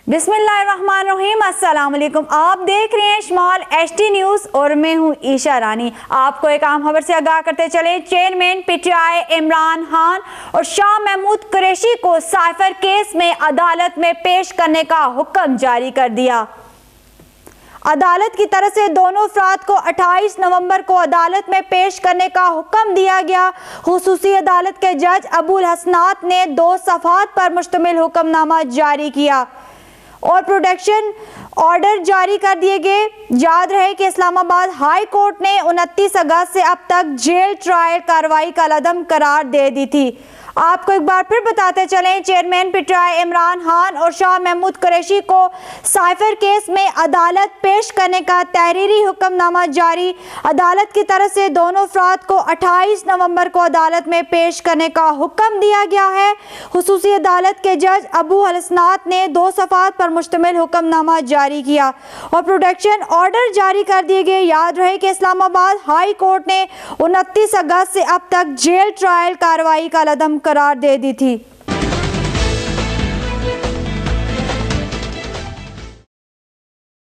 बिस्मिल्लाहिर्रहमानिर्रहीम, अस्सलाम वालेकुम। आप देख रहे हैं स्मॉल एचटी न्यूज़ और मैं हूं ईशा रानी। आपको एक आम खबर से आगाह करते चले। चेयरमैन पीटीआई इमरान खान और शाह महमूद कुरैशी को साइफर केस में अदालत में पेश करने का हुक्म जारी कर दिया। अदालत की तरफ से दोनों अफराद को 28 नवंबर को अदालत में पेश करने का हुक्म दिया गया। खुसूसी अदालत के जज अबुल हसनात ने 2 सफ़हात पर मुश्तमिल हुक्मनामा जारी किया और प्रोटेक्शन ऑर्डर जारी कर दिए गए। याद रहे कि इस्लामाबाद हाई कोर्ट ने 29 अगस्त से अब तक जेल ट्रायल कार्रवाई का अदम करार दे दी थी। आपको एक बार फिर बताते चलें, चेयरमैन पीटीआई इमरान खान और शाह महमूद कुरैशी को साइफर केस में अदालत पेश करने का तहरीरी हुक्मनामा जारी। अदालत की तरफ से दोनों अफराद को 28 नवंबर को अदालत में पेश करने का हुक्म दिया गया है। खुसूसी अदालत के जज अबू हसनात ने 2 सफ़हात पर मुश्तमिल हुक्मनामा जारी किया और प्रोटेक्शन ऑर्डर जारी कर दिए गए। याद रहे कि इस्लामाबाद हाई कोर्ट ने 29 अगस्त से अब तक जेल ट्रायल कार्रवाई का अदम करार दे दी थी।